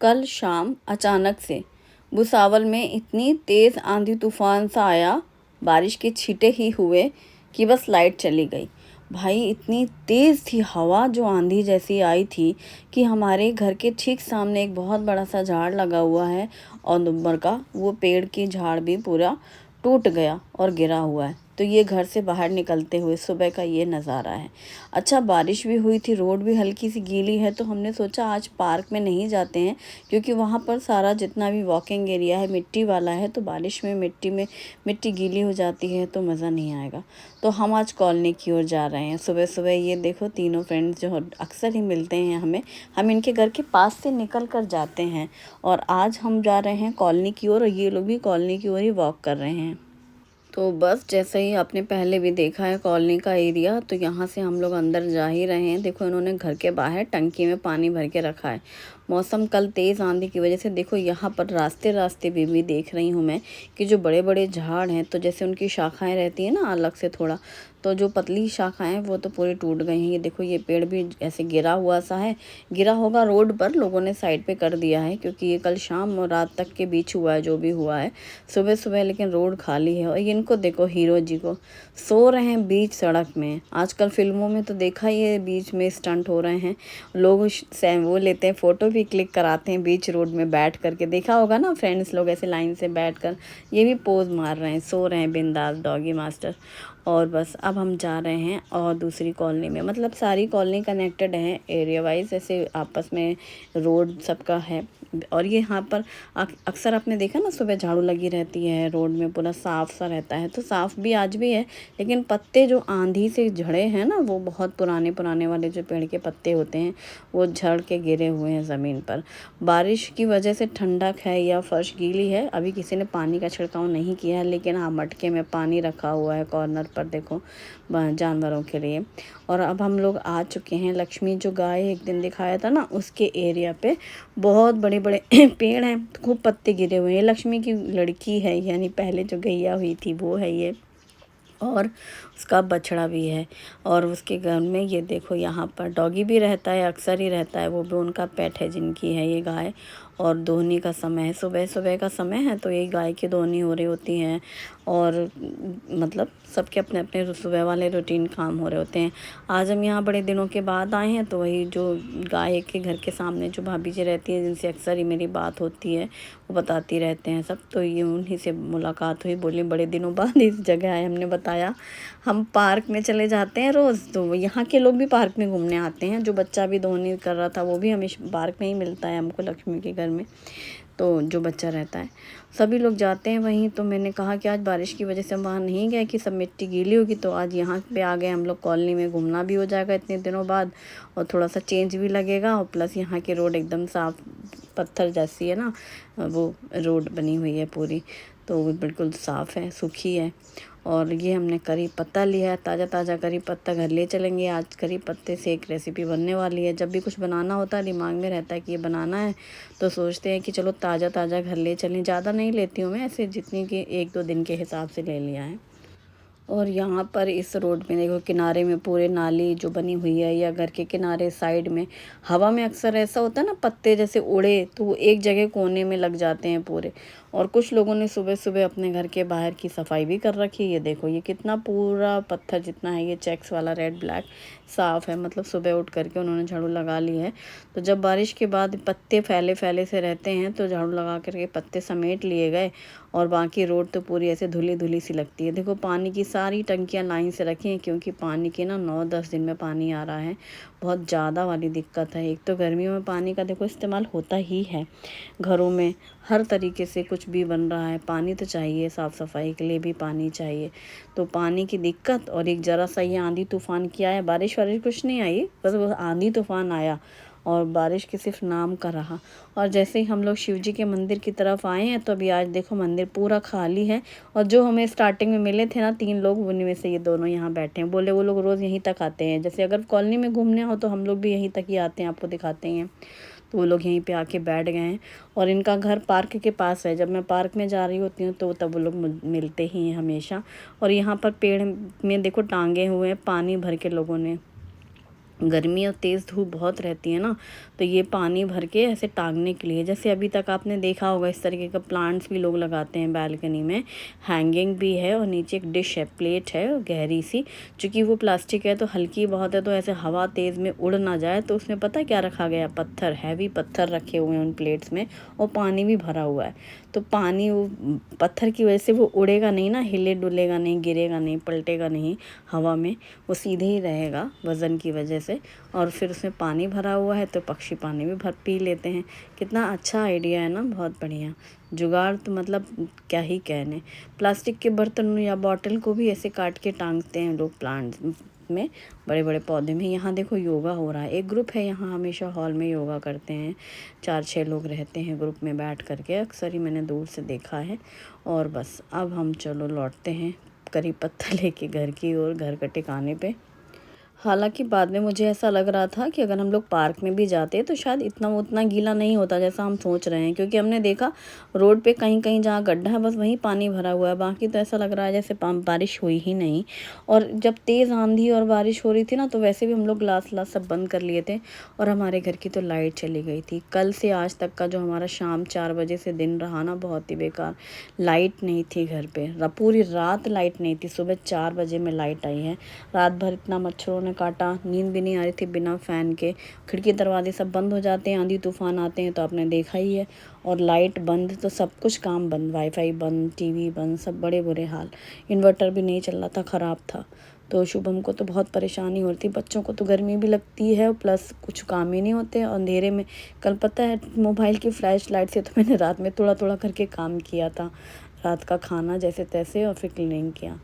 कल शाम अचानक से भुसावल में इतनी तेज़ आंधी तूफान सा आया, बारिश के छींटे ही हुए कि बस लाइट चली गई। भाई इतनी तेज़ थी हवा, जो आंधी जैसी आई थी कि हमारे घर के ठीक सामने एक बहुत बड़ा सा झाड़ लगा हुआ है और नुब्बर का, वो पेड़ की झाड़ भी पूरा टूट गया और गिरा हुआ है। तो ये घर से बाहर निकलते हुए सुबह का ये नज़ारा है। अच्छा, बारिश भी हुई थी, रोड भी हल्की सी गीली है, तो हमने सोचा आज पार्क में नहीं जाते हैं क्योंकि वहाँ पर सारा जितना भी वॉकिंग एरिया है मिट्टी वाला है, तो बारिश में मिट्टी गीली हो जाती है तो मज़ा नहीं आएगा। तो हम आज कॉलोनी की ओर जा रहे हैं। सुबह सुबह ये देखो तीनों फ्रेंड्स जो अक्सर ही मिलते हैं हमें, हम इनके घर के पास से निकल कर जाते हैं और आज हम जा रहे हैं कॉलोनी की ओर और ये लोग भी कॉलोनी की ओर ही वॉक कर रहे हैं। तो बस जैसे ही आपने पहले भी देखा है कॉलोनी का एरिया, तो यहाँ से हम लोग अंदर जा ही रहे हैं। देखो इन्होंने घर के बाहर टंकी में पानी भर के रखा है। मौसम कल तेज़ आंधी की वजह से देखो यहाँ पर रास्ते रास्ते भी देख रही हूँ मैं कि जो बड़े बड़े झाड़ हैं, तो जैसे उनकी शाखाएं रहती हैं ना अलग से थोड़ा, तो जो पतली शाखाएं वो तो पूरी टूट गई हैं। ये देखो ये पेड़ भी ऐसे गिरा हुआ सा है, गिरा होगा रोड पर, लोगों ने साइड पे कर दिया है क्योंकि ये कल शाम और रात तक के बीच हुआ है जो भी हुआ है। सुबह सुबह लेकिन रोड खाली है और इनको देखो हीरो जी को सो रहे हैं बीच सड़क में। आजकल फिल्मों में तो देखा ही है, बीच में स्टंट हो रहे हैं, लोग वो लेते हैं, फ़ोटो भी क्लिक कराते हैं बीच रोड में बैठ करके। देखा होगा ना फ्रेंड्स, लोग ऐसे लाइन से बैठ कर ये भी पोज मार रहे हैं, सो रहे हैं बिंदास डॉगी मास्टर। और बस अब हम जा रहे हैं और दूसरी कॉलोनी में, मतलब सारी कॉलोनी कनेक्टेड है एरिया वाइज, ऐसे आपस में रोड सबका है। और ये यहाँ पर अक्सर आपने देखा ना सुबह झाड़ू लगी रहती है, रोड में पूरा साफ़ सा रहता है, तो साफ़ भी आज भी है, लेकिन पत्ते जो आंधी से झड़े हैं ना, वो बहुत पुराने पुराने वाले जो पेड़ के पत्ते होते हैं वो झड़ के गिरे हुए हैं ज़मीन पर। बारिश की वजह से ठंडक है या फर्श गीली है, अभी किसी ने पानी का छिड़काव नहीं किया है, लेकिन हाँ मटके में पानी रखा हुआ है कॉर्नर पर देखो जानवरों के लिए। और अब हम लोग आ चुके हैं लक्ष्मी जो गाय एक दिन दिखाया था ना, उसके एरिया पे बहुत बड़े बड़े पेड़ हैं, खूब पत्ते गिरे हुए हैं। लक्ष्मी की लड़की है, यानी पहले जो गैया हुई थी वो है ये, और उसका बछड़ा भी है। और उसके घर में ये देखो यहाँ पर डॉगी भी रहता है, अक्सर ही रहता है, वो भी उनका पेट है जिनकी है ये गाय। और दोहनी का समय है, सुबह सुबह का समय है, तो ये गाय की दोहनी हो रही होती हैं और मतलब सबके अपने अपने सुबह वाले रूटीन काम हो रहे होते हैं। आज हम यहाँ बड़े दिनों के बाद आए हैं, तो वही जो गाय के घर के सामने जो भाभी जी रहती हैं जिनसे अक्सर ही मेरी बात होती है, वो बताती रहते हैं सब, तो ये उन्हीं से मुलाकात हुई। बोली बड़े दिनों बाद इस जगह आए। हमने बताया हम पार्क में चले जाते हैं रोज़, तो यहाँ के लोग भी पार्क में घूमने आते हैं। जो बच्चा भी दोहनी कर रहा था वो भी हमें पार्क में ही मिलता है हमको, लक्ष्मी के घर में, तो जो बच्चा रहता है सभी लोग जाते हैं वहीं। तो मैंने कहा कि आज बारिश की वजह से हम वहाँ नहीं गए कि सब मिट्टी गीली होगी, तो आज यहाँ पे आ गए हम लोग, कॉलोनी में घूमना भी हो जाएगा इतने दिनों बाद और थोड़ा सा चेंज भी लगेगा, और प्लस यहाँ की रोड एकदम साफ़ पत्थर जैसी है ना, वो रोड बनी हुई है पूरी, तो वो बिल्कुल साफ़ है, सूखी है। और ये हमने करी पत्ता लिया है, ताज़ा ताज़ा करी पत्ता घर ले चलेंगे। आज करी पत्ते से एक रेसिपी बनने वाली है। जब भी कुछ बनाना होता है दिमाग में रहता है कि ये बनाना है, तो सोचते हैं कि चलो ताज़ा ताज़ा घर ले चलें। ज़्यादा नहीं लेती हूँ मैं, ऐसे जितनी कि 1-2 दिन के हिसाब से ले लिया है। और यहाँ पर इस रोड में देखो किनारे में पूरे नाली जो बनी हुई है, या घर के किनारे साइड में हवा में अक्सर ऐसा होता है ना, पत्ते जैसे उड़े तो वो एक जगह कोने में लग जाते हैं पूरे। और कुछ लोगों ने सुबह सुबह अपने घर के बाहर की सफाई भी कर रखी है। ये देखो ये कितना पूरा पत्थर जितना है, ये चेक्स वाला रेड ब्लैक साफ़ है, मतलब सुबह उठ करके उन्होंने झाड़ू लगा ली है। तो जब बारिश के बाद पत्ते फैले फैले से रहते हैं, तो झाड़ू लगा करके पत्ते समेट लिए गए और बाकी रोड तो पूरी ऐसे धुली धुली सी लगती है। देखो पानी की सारी टंकियां लाइन से रखी हैं क्योंकि पानी के ना 9-10 दिन में पानी आ रहा है, बहुत ज़्यादा वाली दिक्कत है। एक तो गर्मियों में पानी का देखो इस्तेमाल होता ही है, घरों में हर तरीके से कुछ भी बन रहा है, पानी तो चाहिए, साफ़ सफाई के लिए भी पानी चाहिए। तो पानी की दिक्कत, और एक ज़रा सा ये आंधी तूफान किया है, बारिश वारिश कुछ नहीं आई, बस वो आंधी तूफान आया और बारिश के सिर्फ नाम का रहा। और जैसे ही हम लोग शिव जी के मंदिर की तरफ आए हैं, तो अभी आज देखो मंदिर पूरा खाली है। और जो हमें स्टार्टिंग में मिले थे ना 3 लोग, उनमें से ये दोनों यहाँ बैठे हैं। बोले वो लोग रोज़ यहीं तक आते हैं, जैसे अगर कॉलोनी में घूमने हो तो हम लोग भी यहीं तक ही आते हैं, आपको दिखाते हैं। तो वो लोग यहीं पे आके बैठ गए हैं और इनका घर पार्क के पास है। जब मैं पार्क में जा रही होती हूँ तो तब वो लोग मिलते ही हैं हमेशा। और यहाँ पर पेड़ में देखो टांगे हुए हैं, पानी भर के लोगों ने गर्मी और तेज़ धूप बहुत रहती है ना, तो ये पानी भर के ऐसे टांगने के लिए, जैसे अभी तक आपने देखा होगा इस तरीके का प्लांट्स भी लोग लगाते हैं बैल्कनी में। हैंगिंग भी है और नीचे एक डिश है, प्लेट है गहरी सी, चूँकि वो प्लास्टिक है तो हल्की बहुत है, तो ऐसे हवा तेज़ में उड़ ना जाए, तो उसमें पता क्या रखा गया, पत्थर, हैवी पत्थर रखे हुए हैं उन प्लेट्स में, और पानी भी भरा हुआ है। तो पानी वो पत्थर की वजह से वो उड़ेगा नहीं ना, हिले डुलेगा नहीं, गिरेगा नहीं, पलटेगा नहीं हवा में, वो सीधे ही रहेगा वज़न की वजह से। और फिर उसमें पानी भरा हुआ है तो पक्षी पानी भी भर पी लेते हैं। कितना अच्छा आइडिया है ना, बहुत बढ़िया जुगाड़, तो मतलब क्या ही कहने। प्लास्टिक के बर्तन या बॉटल को भी ऐसे काट के टांगते हैं लोग प्लांट में, बड़े बड़े पौधे में। यहाँ देखो योगा हो रहा है, एक ग्रुप है यहाँ, हमेशा हॉल में योगा करते हैं, 4-6 लोग रहते हैं ग्रुप में बैठ करके, अक्सर ही मैंने दूर से देखा है। और बस अब हम चलो लौटते हैं करी पत्ता लेके घर की ओर, घर के ठिकाने पे। हालाँकि बाद में मुझे ऐसा लग रहा था कि अगर हम लोग पार्क में भी जाते तो शायद इतना उतना गीला नहीं होता जैसा हम सोच रहे हैं, क्योंकि हमने देखा रोड पे कहीं-कहीं जहाँ गड्ढा है बस वहीं पानी भरा हुआ है, बाकी तो ऐसा लग रहा है जैसे बारिश हुई ही नहीं। और जब तेज़ आंधी और बारिश हो रही थी ना, तो वैसे भी हम लोग ग्लास व्लास सब बंद कर लिए थे, और हमारे घर की तो लाइट चली गई थी। कल से आज तक का जो हमारा शाम 4 बजे से दिन रहा ना, बहुत ही बेकार। लाइट नहीं थी घर पे, पूरी रात लाइट नहीं थी, सुबह 4 बजे में लाइट आई है। रात भर इतना मच्छरों ने काटा, नींद भी नहीं आ रही थी बिना फ़ैन के, खिड़की दरवाजे सब बंद हो जाते हैं, आंधी तूफान आते हैं तो आपने देखा ही है, और लाइट बंद तो सब कुछ काम बंद, वाईफाई बंद, टीवी बंद, सब बड़े बुरे हाल। इन्वर्टर भी नहीं चल रहा था, ख़राब था। तो शुभम को तो बहुत परेशानी होती, बच्चों को तो गर्मी भी लगती है, प्लस कुछ काम ही नहीं होते और अंधेरे में। कल पता है मोबाइल की फ्लैश लाइट से तो मैंने रात में थोड़ा थोड़ा करके काम किया था, रात का खाना जैसे तैसे, और फिर क्लीनिंग किया।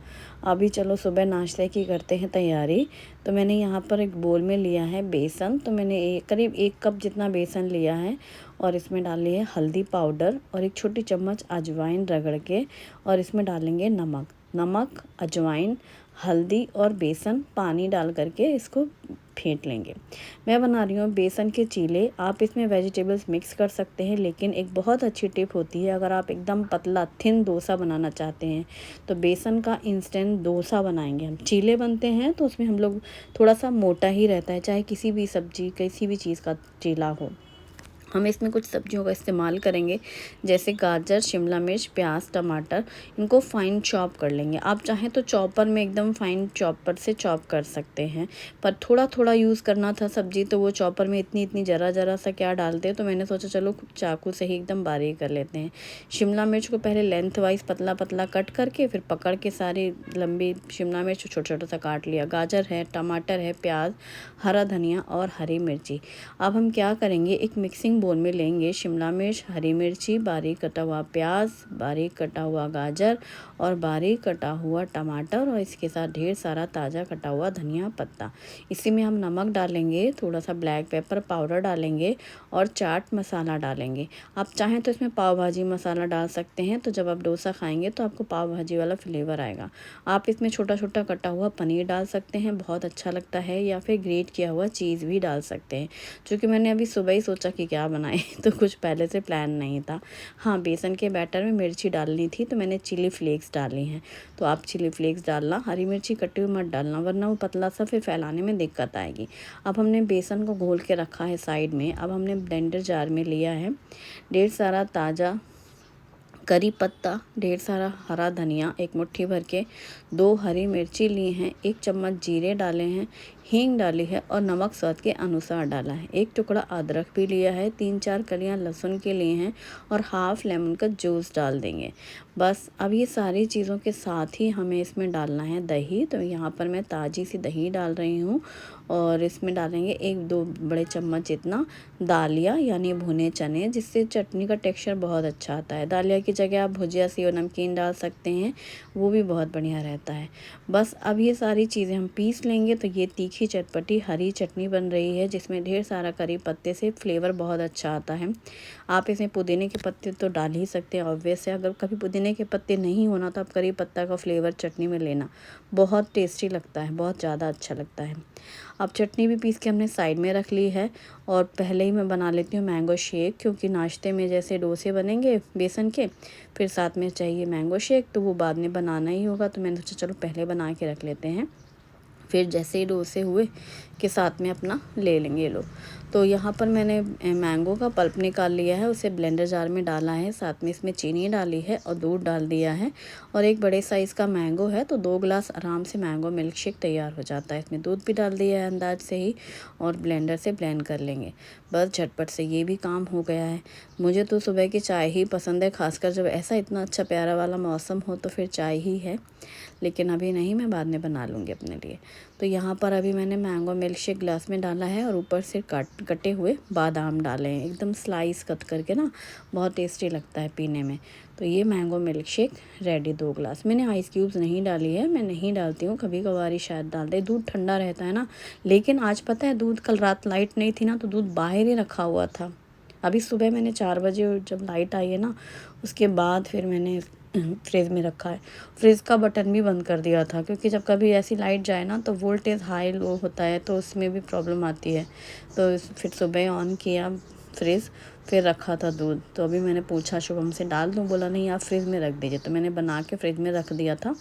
अभी चलो सुबह नाश्ते की करते हैं तैयारी। तो मैंने यहाँ पर एक बोल में लिया है बेसन, तो मैंने करीब 1 कप जितना बेसन लिया है, और इसमें डाली है हल्दी पाउडर और 1 छोटी चम्मच अजवाइन रगड़ के, और इसमें डालेंगे नमक, अजवाइन, हल्दी और बेसन, पानी डाल करके इसको फेंट लेंगे। मैं बना रही हूँ बेसन के चीले, आप इसमें वेजिटेबल्स मिक्स कर सकते हैं, लेकिन एक बहुत अच्छी टिप होती है, अगर आप एकदम पतला थिन डोसा बनाना चाहते हैं तो बेसन का इंस्टेंट डोसा बनाएंगे हम। चीले बनते हैं तो उसमें हम लोग थोड़ा सा मोटा ही रहता है, चाहे किसी भी सब्जी किसी भी चीज़ का चीला हो। हम इसमें कुछ सब्जियों का इस्तेमाल करेंगे, जैसे गाजर, शिमला मिर्च, प्याज, टमाटर, इनको फ़ाइन चॉप कर लेंगे। आप चाहें तो चॉपर में एकदम फ़ाइन चॉपर से चॉप कर सकते हैं, पर थोड़ा थोड़ा यूज़ करना था सब्जी, तो वो चॉपर में इतनी इतनी ज़रा ज़रा सा क्या डालते, तो मैंने सोचा चलो चाकू से ही एकदम बारीक कर लेते हैं। शिमला मिर्च को पहले लेंथ वाइज पतला पतला कट करके, फिर पकड़ के सारी लंबी शिमला मिर्च छोटा छोटा सा काट लिया। गाजर है, टमाटर है, प्याज, हरा धनिया और हरी मिर्ची। अब हम क्या करेंगे, एक मिक्सिंग बोल में लेंगे शिमला मिर्च, हरी मिर्ची, बारीक कटा हुआ प्याज, बारीक कटा हुआ गाजर और बारीक कटा हुआ टमाटर, और इसके साथ ढेर सारा ताज़ा कटा हुआ धनिया पत्ता। इसी में हम नमक डालेंगे, थोड़ा सा ब्लैक पेपर पाउडर डालेंगे और चाट मसाला डालेंगे। आप चाहें तो इसमें पाव भाजी मसाला डाल सकते हैं, तो जब आप डोसा खाएंगे तो आपको पाव भाजी वाला फ्लेवर आएगा। आप इसमें छोटा छोटा कटा हुआ पनीर डाल सकते हैं, बहुत अच्छा लगता है, या फिर ग्रेट किया हुआ चीज़ भी डाल सकते हैं। क्योंकि मैंने अभी सुबह ही सोचा कि क्या बनाएं तो कुछ पहले से प्लान नहीं था। हाँ, बेसन के बैटर में मिर्ची डालनी थी तो मैंने चिली फ्लेक्स डाली हैं, तो आप चिली फ्लेक्स डालना, हरी मिर्ची कटी हुई मत डालना, वरना वो पतला सा फिर फैलाने में दिक्कत आएगी। अब हमने बेसन को घोल के रखा है साइड में। अब हमने ब्लेंडर जार में लिया है ढेर सारा ताज़ा करी पत्ता, ढेर सारा हरा धनिया, 1 मुट्ठी भर के, 2 हरी मिर्ची ली हैं, 1 चम्मच जीरे डाले हैं, हींग डाली है और नमक स्वाद के अनुसार डाला है। 1 टुकड़ा अदरक भी लिया है, 3-4 कलियां लहसुन के लिए हैं, और हाफ लेमन का जूस डाल देंगे। बस अब ये सारी चीज़ों के साथ ही हमें इसमें डालना है दही। तो यहाँ पर मैं ताज़ी सी दही डाल रही हूँ, और इसमें डालेंगे 1-2 बड़े चम्मच जितना दालिया यानी भुने चने, जिससे चटनी का टेक्सचर बहुत अच्छा आता है। दालिया की जगह आप भुजिया सी और नमकीन डाल सकते हैं, वो भी बहुत बढ़िया रहता है। बस अब ये सारी चीज़ें हम पीस लेंगे, तो ये तीखी चटपटी हरी चटनी बन रही है, जिसमें ढेर सारा करी पत्ते से फ्लेवर बहुत अच्छा आता है। आप इसमें पुदीने के पत्ते तो डाल ही सकते हैं ऑब्वियस है, अगर कभी पुदीने के पत्ते नहीं होना तो आप करी पत्ता का फ्लेवर चटनी में लेना, बहुत टेस्टी लगता है, बहुत ज़्यादा अच्छा लगता है। अब चटनी भी पीस के हमने साइड में रख ली है, और पहले ही मैं बना लेती हूँ मैंगो शेक, क्योंकि नाश्ते में जैसे डोसे बनेंगे बेसन के, फिर साथ में चाहिए मैंगो शेक, तो वो बाद में बनाना ही होगा, तो मैंने सोचा चलो पहले बना के रख लेते हैं। फिर जैसे ही डोसे हुए के साथ में अपना ले लेंगे ये लोग। तो यहाँ पर मैंने मैंगो का पल्प निकाल लिया है, उसे ब्लेंडर जार में डाला है, साथ में इसमें चीनी डाली है और दूध डाल दिया है। और एक बड़े साइज़ का मैंगो है तो 2 गिलास आराम से मैंगो मिल्क शेक तैयार हो जाता है। इसमें दूध भी डाल दिया है अंदाज से ही और ब्लेंडर से ब्लेंड कर लेंगे। बस झटपट से ये भी काम हो गया है। मुझे तो सुबह की चाय ही पसंद है, खासकर जब ऐसा इतना अच्छा प्यारा वाला मौसम हो तो फिर चाय ही है, लेकिन अभी नहीं, मैं बाद में बना लूँगी अपने लिए। तो यहाँ पर अभी मैंने मैंगो मिल्क शेक ग्लास में डाला है और ऊपर से कटे हुए बादाम डाले हैं, एकदम स्लाइस कट करके ना, बहुत टेस्टी लगता है पीने में। तो ये मैंगो मिल्क शेक रेडी 2 गिलास। मैंने आइस क्यूब्स नहीं डाली है, मैं नहीं डालती हूँ, कभी कभार ही शायद डाल दे, दूध ठंडा रहता है ना। लेकिन आज पता है दूध, कल रात लाइट नहीं थी ना तो दूध बाहर ही रखा हुआ था। अभी सुबह मैंने 4 बजे जब लाइट आई है ना, उसके बाद फिर मैंने फ्रिज में रखा है। फ्रिज का बटन भी बंद कर दिया था, क्योंकि जब कभी ऐसी लाइट जाए ना तो वोल्टेज हाई लो होता है तो उसमें भी प्रॉब्लम आती है। तो फिर सुबह ऑन किया फ्रिज, फिर रखा था दूध। तो अभी मैंने पूछा शुभम से डाल दूँ, बोला नहीं आप फ्रिज में रख दीजिए। तो मैंने बना के फ्रिज में रख दिया था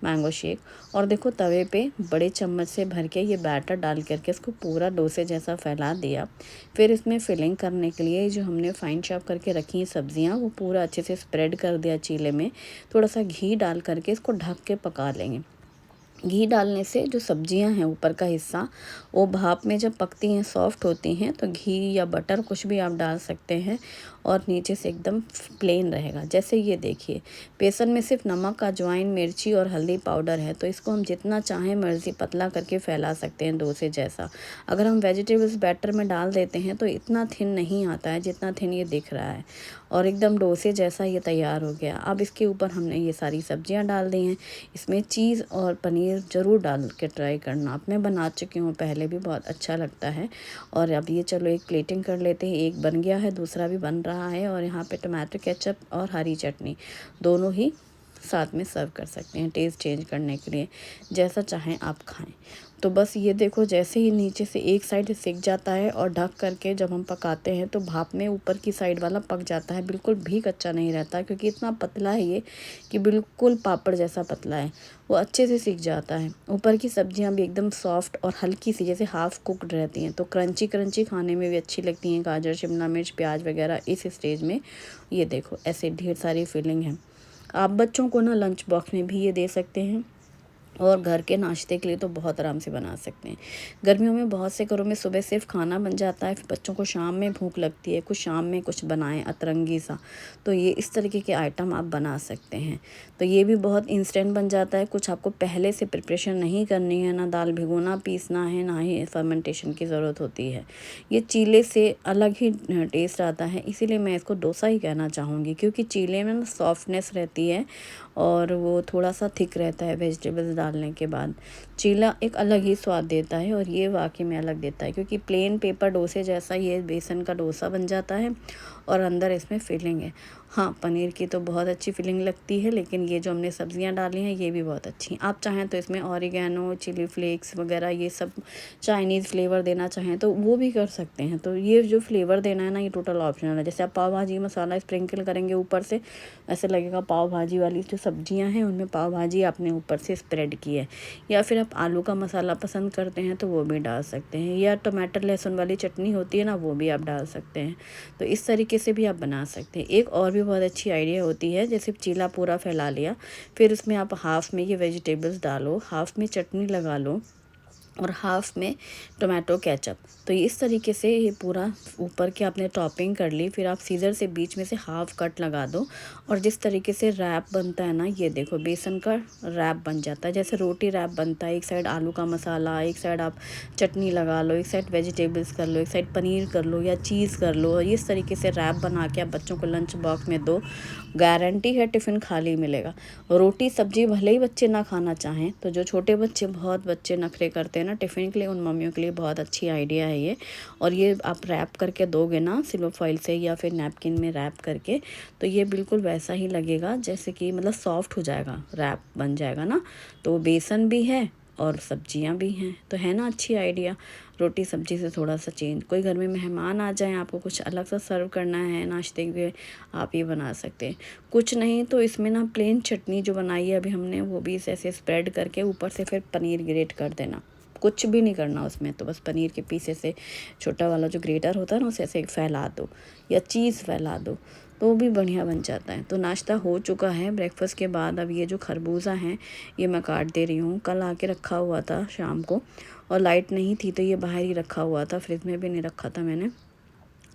मैंगो शेक। और देखो तवे पे बड़े चम्मच से भर के ये बैटर डाल करके इसको पूरा डोसे जैसा फैला दिया। फिर इसमें फिलिंग करने के लिए जो हमने फाइन चॉप करके रखी हैं सब्जियां, वो पूरा अच्छे से स्प्रेड कर दिया चीले में। थोड़ा सा घी डाल करके इसको ढक के पका लेंगे। घी डालने से जो सब्जियां हैं ऊपर का हिस्सा, वो भाप में जब पकती हैं सॉफ्ट होती हैं, तो घी या बटर कुछ भी आप डाल सकते हैं और नीचे से एकदम प्लेन रहेगा। जैसे ये देखिए, बेसन में सिर्फ नमक, अजवाइन, मिर्ची और हल्दी पाउडर है, तो इसको हम जितना चाहें मर्ज़ी पतला करके फैला सकते हैं डोसे जैसा। अगर हम वेजिटेबल्स बैटर में डाल देते हैं तो इतना थिन नहीं आता है जितना थिन ये दिख रहा है, और एकदम डोसे जैसा ये तैयार हो गया। अब इसके ऊपर हमने ये सारी सब्जियां डाल दी हैं। इसमें चीज़ और पनीर ज़रूर डाल के ट्राई करना, अब मैं बना चुकी हूँ पहले भी, बहुत अच्छा लगता है। और अब ये चलो एक प्लेटिंग कर लेते हैं, एक बन गया है, दूसरा भी बन रहा है। और यहाँ पे टमाटो केचप और हरी चटनी दोनों ही साथ में सर्व कर सकते हैं, टेस्ट चेंज करने के लिए, जैसा चाहें आप खाएं। तो बस ये देखो, जैसे ही नीचे से एक साइड सिक जाता है और ढक करके जब हम पकाते हैं तो भाप में ऊपर की साइड वाला पक जाता है, बिल्कुल भी कच्चा नहीं रहता, क्योंकि इतना पतला है ये कि बिल्कुल पापड़ जैसा पतला है, वो अच्छे से सिक जाता है। ऊपर की सब्जियां भी एकदम सॉफ्ट और हल्की सी जैसे हाफ कुक्ड रहती हैं, तो क्रंची क्रंची खाने में भी अच्छी लगती हैं। गाजर, शिमला मिर्च, प्याज वगैरह इस स्टेज में ये देखो ऐसे ढेर सारी फिलिंग है। आप बच्चों को ना लंच बॉक्स में भी ये दे सकते हैं, और घर के नाश्ते के लिए तो बहुत आराम से बना सकते हैं। गर्मियों में बहुत से घरों में सुबह सिर्फ खाना बन जाता है, फिर बच्चों को शाम में भूख लगती है, कुछ शाम में कुछ बनाएं अतरंगी सा, तो ये इस तरीके के आइटम आप बना सकते हैं। तो ये भी बहुत इंस्टेंट बन जाता है, कुछ आपको पहले से प्रिपरेशन नहीं करनी है, ना दाल भिगोना पीसना है, ना ही फर्मेंटेशन की ज़रूरत होती है। ये चीले से अलग ही टेस्ट आता है, इसीलिए मैं इसको डोसा ही कहना चाहूँगी, क्योंकि चीले में ना सॉफ्टनेस रहती है और वो थोड़ा सा थिक रहता है वेजिटेबल्स डालने के बाद। चीला एक अलग ही स्वाद देता है और ये वाकई में अलग देता है, क्योंकि प्लेन पेपर डोसे जैसा ये बेसन का डोसा बन जाता है और अंदर इसमें फिलिंग है। हाँ, पनीर की तो बहुत अच्छी फिलिंग लगती है, लेकिन ये जो हमने सब्जियां डाली हैं ये भी बहुत अच्छी हैं। आप चाहें तो इसमें ऑरिगेनो, चिली फ्लेक्स वगैरह ये सब चाइनीज़ फ्लेवर देना चाहें तो वो भी कर सकते हैं। तो ये जो फ्लेवर देना है ना, ये टोटल ऑप्शनल है। जैसे आप पाव भाजी मसाला स्प्रिंकल करेंगे ऊपर से, ऐसे लगेगा पाव भाजी वाली जो सब्जियां हैं उनमें पाव भाजी आपने ऊपर से स्प्रेड की है। या फिर आप आलू का मसाला पसंद करते हैं तो वो भी डाल सकते हैं, या टमाटर लहसुन वाली चटनी होती है ना, वो भी आप डाल सकते हैं। तो इस तरीके से भी आप बना सकते हैं। एक और भी बहुत अच्छी आइडिया होती है, जैसे चीला पूरा फैला लिया, फिर उसमें आप हाफ़ में ये वेजिटेबल्स डालो, हाफ़ में चटनी लगा लो और हाफ़ में टोमेटो केचप। तो इस तरीके से ये पूरा ऊपर के आपने टॉपिंग कर ली, फिर आप सीज़र से बीच में से हाफ़ कट लगा दो, और जिस तरीके से रैप बनता है ना, ये देखो बेसन का रैप बन जाता है, जैसे रोटी रैप बनता है। एक साइड आलू का मसाला, एक साइड आप चटनी लगा लो, एक साइड वेजिटेबल्स कर लो, एक साइड पनीर कर लो या चीज़ कर लो, और इस तरीके से रैप बना के आप बच्चों को लंच बॉक्स में दो, गारंटी है टिफ़िन खाली मिलेगा। रोटी सब्जी भले ही बच्चे ना खाना चाहें, तो जो छोटे बच्चे, बहुत बच्चे नखरे करते हैं ना टिफ़िन के लिए, उन मम्मियों के लिए बहुत अच्छी आइडिया है ये। और ये आप रैप करके दोगे ना सिल्वर फॉइल से या फिर नैपकिन में रैप करके, तो ये बिल्कुल वैसा ही लगेगा जैसे कि मतलब सॉफ्ट हो जाएगा, रैप बन जाएगा ना। तो बेसन भी है और सब्जियां भी हैं, तो है ना अच्छी आइडिया। रोटी सब्जी से थोड़ा सा चेंज, कोई घर में मेहमान आ जाएं, आपको कुछ अलग सा सर्व करना है नाश्ते के, आप ये बना सकते हैं। कुछ नहीं तो इसमें ना प्लेन चटनी जो बनाई है अभी हमने, वो भी ऐसे स्प्रेड करके ऊपर से फिर पनीर ग्रेट कर देना, कुछ भी नहीं करना उसमें, तो बस पनीर के पीस से छोटा वाला जो ग्रेटर होता है ना उसे ऐसे फैला दो या चीज़ फैला दो, तो वो भी बढ़िया बन जाता है। तो नाश्ता हो चुका है ब्रेकफास्ट के बाद। अब ये जो खरबूजा हैं ये मैं काट दे रही हूँ। कल आके रखा हुआ था शाम को और लाइट नहीं थी तो ये बाहर ही रखा हुआ था, फ्रिज में भी नहीं रखा था मैंने,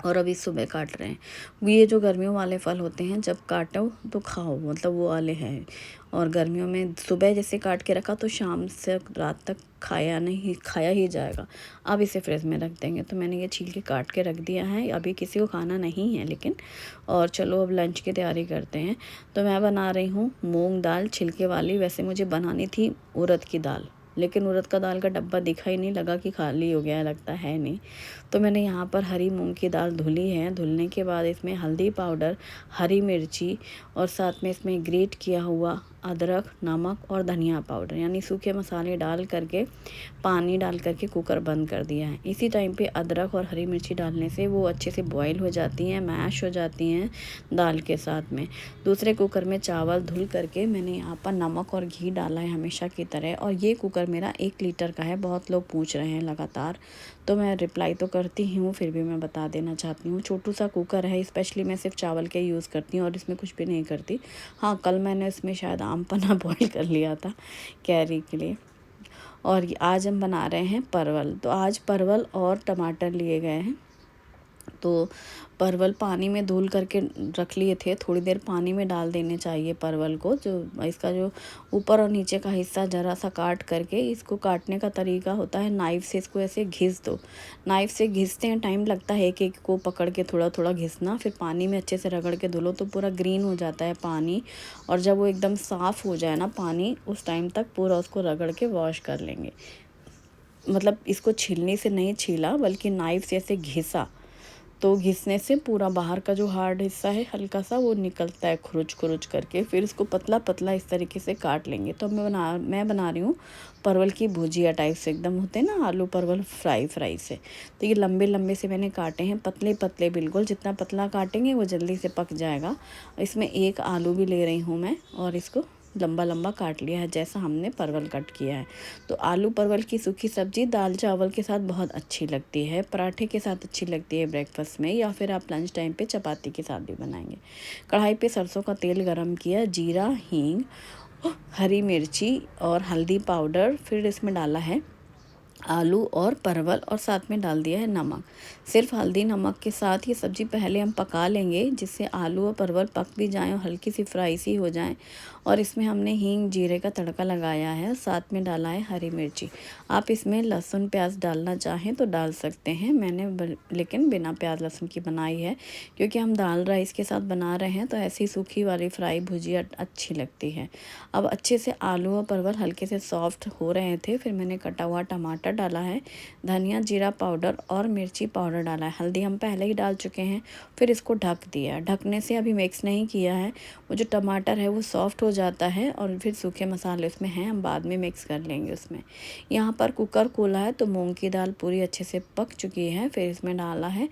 और अभी सुबह काट रहे हैं। ये जो गर्मियों वाले फल होते हैं जब काटो तो खाओ, मतलब वो वाले हैं। और गर्मियों में सुबह जैसे काट के रखा तो शाम से रात तक खाया ही जाएगा। अब इसे फ्रिज में रख देंगे। तो मैंने ये छील के काट के रख दिया है, अभी किसी को खाना नहीं है लेकिन। और चलो अब लंच की तैयारी करते हैं। तो मैं बना रही हूँ मूंग दाल छिलके वाली। वैसे मुझे बनानी थी उड़द की दाल, लेकिन उड़द का दाल का डब्बा दिखा ही नहीं, लगा कि खाली हो गया है, लगता है नहीं। तो मैंने यहाँ पर हरी मूंग की दाल धुली है। धुलने के बाद इसमें हल्दी पाउडर, हरी मिर्ची और साथ में इसमें ग्रेट किया हुआ अदरक, नमक और धनिया पाउडर यानी सूखे मसाले डाल करके पानी डाल करके कुकर बंद कर दिया है। इसी टाइम पे अदरक और हरी मिर्ची डालने से वो अच्छे से बॉईल हो जाती हैं, मैश हो जाती हैं दाल के साथ में। दूसरे कुकर में चावल धुल करके मैंने यहाँ पर नमक और घी डाला है हमेशा की तरह। और ये कुकर मेरा 1 लीटर का है, बहुत लोग पूछ रहे हैं लगातार, तो मैं रिप्लाई तो करती हूँ फिर भी मैं बता देना चाहती हूँ। छोटू सा कुकर है, स्पेशली मैं सिर्फ चावल के यूज़ करती हूँ और इसमें कुछ भी नहीं करती। हाँ, कल मैंने इसमें शायद आम पन्ना बॉईल कर लिया था कैरी के लिए। और आज हम बना रहे हैं परवल। तो आज परवल और टमाटर लिए गए हैं। तो परवल पानी में धुल करके रख लिए थे, थोड़ी देर पानी में डाल देने चाहिए परवल को। जो इसका जो ऊपर और नीचे का हिस्सा ज़रा सा काट करके, इसको काटने का तरीका होता है नाइफ़ से इसको ऐसे घिस दो। नाइफ़ से घिसते हैं, टाइम लगता है, एक को पकड़ के थोड़ा थोड़ा घिसना, फिर पानी में अच्छे से रगड़ के धुलो तो पूरा ग्रीन हो जाता है पानी। और जब वो एकदम साफ़ हो जाए ना पानी, उस टाइम तक पूरा उसको रगड़ के वॉश कर लेंगे। मतलब इसको छीलने से नहीं छीला बल्कि नाइफ़ से ऐसे घिसा, तो घिसने से पूरा बाहर का जो हार्ड हिस्सा है हल्का सा वो निकलता है खुरुच खुरुच करके। फिर इसको पतला पतला इस तरीके से काट लेंगे। तो मैं बना रही हूँ परवल की भुजिया टाइप से, एकदम होते हैं ना आलू परवल फ्राई से। तो ये लंबे लंबे से मैंने काटे हैं, पतले पतले बिल्कुल। जितना पतला काटेंगे वो जल्दी से पक जाएगा। इसमें 1 आलू भी ले रही हूँ मैं और इसको लंबा लंबा काट लिया है जैसा हमने परवल कट किया है। तो आलू परवल की सूखी सब्ज़ी दाल चावल के साथ बहुत अच्छी लगती है, पराठे के साथ अच्छी लगती है ब्रेकफास्ट में, या फिर आप लंच टाइम पे चपाती के साथ भी बनाएंगे। कढ़ाई पे सरसों का तेल गरम किया, जीरा, हींग, हरी मिर्ची और हल्दी पाउडर, फिर इसमें डाला है आलू और परवल और साथ में डाल दिया है नमक। सिर्फ हल्दी नमक के साथ ये सब्ज़ी पहले हम पका लेंगे जिससे आलू और परवल पक भी जाएं और हल्की सी फ्राई सी हो जाएं। और इसमें हमने हींग जीरे का तड़का लगाया है, साथ में डाला है हरी मिर्ची। आप इसमें लहसुन प्याज डालना चाहें तो डाल सकते हैं, मैंने लेकिन बिना प्याज लहसुन की बनाई है क्योंकि हम दाल राइस के साथ बना रहे हैं, तो ऐसी सूखी वाली फ्राई भुजिया अच्छी लगती है। अब अच्छे से आलू और परवल हल्के से सॉफ्ट हो रहे थे, फिर मैंने कटा हुआ टमाटर डाला है, धनिया जीरा पाउडर और मिर्ची पाउडर डाला है। हल्दी हम पहले ही डाल चुके हैं, फिर इसको ढक दिया। ढकने से अभी मिक्स नहीं किया है, वो जो टमाटर है वो सॉफ्ट हो जाता है और फिर सूखे मसाले उसमें हैं, हम बाद में मिक्स कर लेंगे उसमें। यहाँ पर कुकर खोला है तो मूंग की दाल पूरी अच्छे से पक चुकी है। फिर इसमें डाला है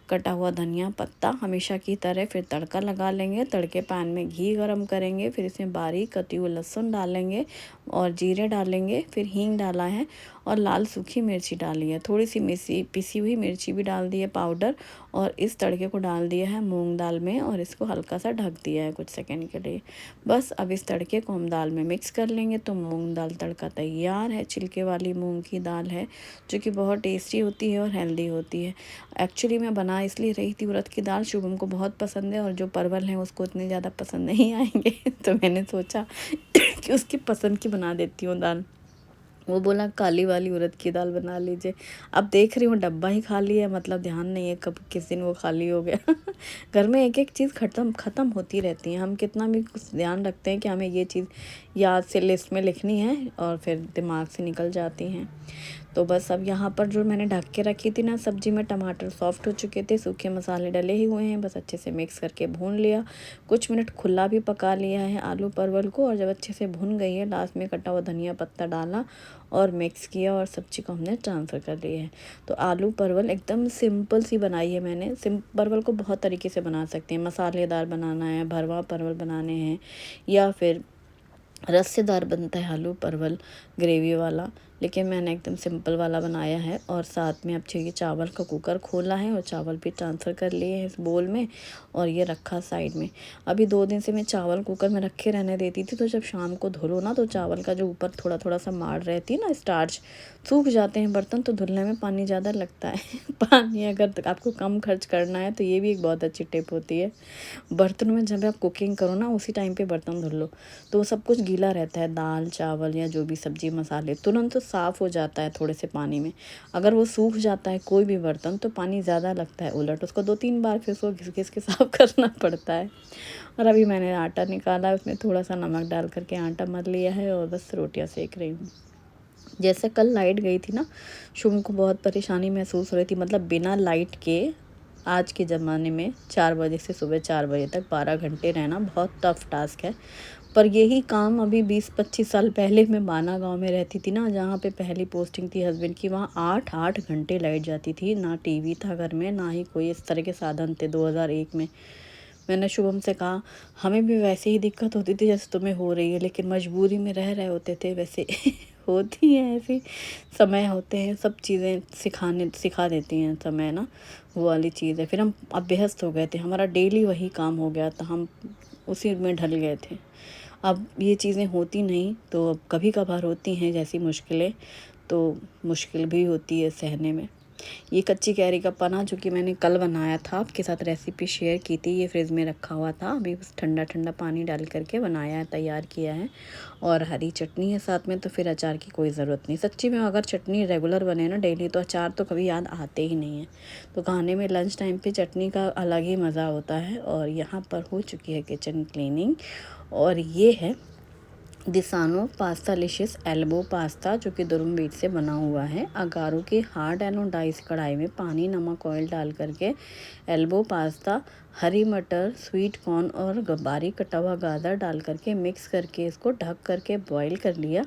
कटा हुआ धनिया पत्ता हमेशा की तरह। फिर तड़का लगा लेंगे, तड़के पैन में घी गरम करेंगे, फिर इसमें बारीक कटी हुई लहसुन डालेंगे और जीरे डालेंगे, फिर हींग डाला है और लाल सूखी मिर्ची डाली है, थोड़ी सी पिसी हुई मिर्ची भी डाल दी है पाउडर। और इस तड़के को डाल दिया है मूंग दाल में और इसको हल्का सा ढक दिया है कुछ सेकंड के लिए। बस अब इस तड़के को हम दाल में मिक्स कर लेंगे तो मूंग दाल तड़का तैयार है। छिलके वाली मूंग की दाल है जो कि बहुत टेस्टी होती है और हेल्दी होती है। एक्चुअली मैं बना इसलिए रही थी उड़द की दाल, शुभम को बहुत पसंद है और जो परवल हैं उसको उतने ज़्यादा पसंद नहीं आएंगे तो मैंने सोचा कि उसकी पसंद की बना देती हूँ दाल। वो बोला काली वाली उड़द की दाल बना लीजिए। अब देख रही हूँ डब्बा ही खाली है, मतलब ध्यान नहीं है कब किस दिन वो खाली हो गया घर में एक एक चीज़ ख़त्म होती रहती है। हम कितना भी कुछ ध्यान रखते हैं कि हमें ये चीज़ याद से लिस्ट में लिखनी है और फिर दिमाग से निकल जाती हैं। तो बस अब यहाँ पर जो मैंने ढक के रखी थी ना सब्ज़ी में, टमाटर सॉफ्ट हो चुके थे, सूखे मसाले डले ही हुए हैं, बस अच्छे से मिक्स करके भून लिया। कुछ मिनट खुला भी पका लिया है आलू परवल को, और जब अच्छे से भुन गई है लास्ट में कटा हुआ धनिया पत्ता डाला और मिक्स किया और सब्ज़ी को हमने ट्रांसफ़र कर लिया है। तो आलू परवल एकदम सिंपल सी बनाई है मैंने। परवल को बहुत तरीके से बना सकते हैं, मसालेदार बनाना है, भरवा परवल बनाने हैं, या फिर रस्सेदार बनता है आलू परवल ग्रेवी वाला, लेकिन मैंने एकदम सिंपल वाला बनाया है। और साथ में अब चाहिए चावल का कुकर खोला है और चावल भी ट्रांसफ़र कर लिए हैं इस बोल में और ये रखा साइड में। अभी 2 दिन से मैं चावल कुकर में रखे रहने देती थी, तो जब शाम को धो लो ना तो चावल का जो ऊपर थोड़ा थोड़ा सा माड़ रहती है ना, स्टार्च, सूख जाते हैं बर्तन, तो धुलने में पानी ज़्यादा लगता है। पानी अगर आपको कम खर्च करना है तो ये भी एक बहुत अच्छी टिप होती है। बर्तन में जब आप कुकिंग करो ना उसी टाइम पे बर्तन धुल लो, तो सब कुछ गीला रहता है, दाल चावल या जो भी सब्जी मसाले तुरंत तो साफ़ हो जाता है थोड़े से पानी में। अगर वो सूख जाता है कोई भी बर्तन तो पानी ज़्यादा लगता है, उलट उसको 2-3 बार फिर उसको घिस घिस के साफ़ करना पड़ता है। और अभी मैंने आटा निकाला, उसमें थोड़ा सा नमक डाल करके आटा मल लिया है और बस रोटियाँ सेक रही हूँ। जैसे कल लाइट गई थी ना, शुभ को बहुत परेशानी महसूस हो रही थी। मतलब बिना लाइट के आज के ज़माने में 4 बजे से सुबह 4 बजे तक 12 घंटे रहना बहुत टफ टास्क है। पर यही काम अभी 20-25 साल पहले मैं माना गांव में रहती थी ना, जहाँ पे पहली पोस्टिंग थी हस्बैंड की, वहाँ 8-8 घंटे लाइट जाती थी। ना टीवी था घर में, ना ही कोई इस तरह के साधन थे 2001 में। मैंने शुभम से कहा हमें भी वैसे ही दिक्कत होती थी जैसे तुम्हें हो रही है, लेकिन मजबूरी में रह रहे होते थे वैसे। होती हैं ऐसी, समय होते हैं, सब चीज़ें सिखा देती हैं समय ना, वो वाली चीज़ है। फिर हम अभ्यस्त हो गए थे, हमारा डेली वही काम हो गया था, हम उसी में ढल गए थे। अब ये चीज़ें होती नहीं, तो अब कभी कभार होती हैं जैसी मुश्किलें, तो मुश्किल भी होती है सहने में। ये कच्ची कैरी का पना जो कि मैंने कल बनाया था, आपके साथ रेसिपी शेयर की थी, ये फ्रिज में रखा हुआ था, अभी बस ठंडा ठंडा पानी डाल करके बनाया है, तैयार किया है। और हरी चटनी है साथ में, तो फिर अचार की कोई ज़रूरत नहीं। सच्ची में अगर चटनी रेगुलर बने ना डेली, तो अचार तो कभी याद आते ही नहीं है। तो खाने में लंच टाइम पे चटनी का अलग ही मज़ा होता है। और यहाँ पर हो चुकी है किचन क्लीनिंग, और ये है दिसानो पास्ता लिशियस एल्बो पास्ता, जो कि दुरुम बीट से बना हुआ है। अगारो की हार्ड एनोडाइज कढ़ाई में पानी नमक ऑयल डाल करके एल्बो पास्ता, हरी मटर, स्वीट कॉर्न और बारीक कटा हुआ गाजर डाल करके मिक्स करके इसको ढक करके बॉईल कर लिया।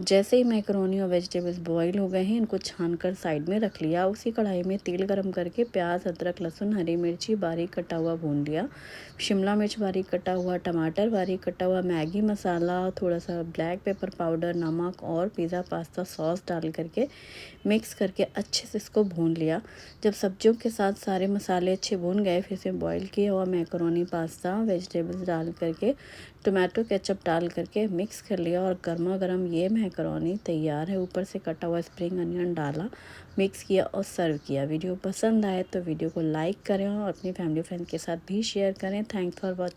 जैसे ही मैकरोनी और वेजिटेबल्स बॉईल हो गए हैं, इनको छान कर साइड में रख लिया। उसी कढ़ाई में तेल गरम करके प्याज, अदरक, लहसुन, हरी मिर्ची बारीक कटा हुआ भून लिया। शिमला मिर्च बारीक कटा हुआ, टमाटर बारीक कटा हुआ, मैगी मसाला, थोड़ा सा ब्लैक पेपर पाउडर, नमक और पिज़्ज़ा पास्ता सॉस डाल करके मिक्स करके अच्छे से इसको भून लिया। जब सब्जियों के साथ सारे मसाले अच्छे भून गए, फिर से बॉईल किया हुआ मैकरोनी पास्ता, वेजिटेबल्स डाल करके टोमेटो केचप डाल करके मिक्स कर लिया और गर्मा गर्म ये मैकरोनी तैयार है। ऊपर से कटा हुआ स्प्रिंग अनियन डाला, मिक्स किया और सर्व किया। वीडियो पसंद आए तो वीडियो को लाइक करें और अपनी फैमिली फ्रेंड के साथ भी शेयर करें। Thanks for watching.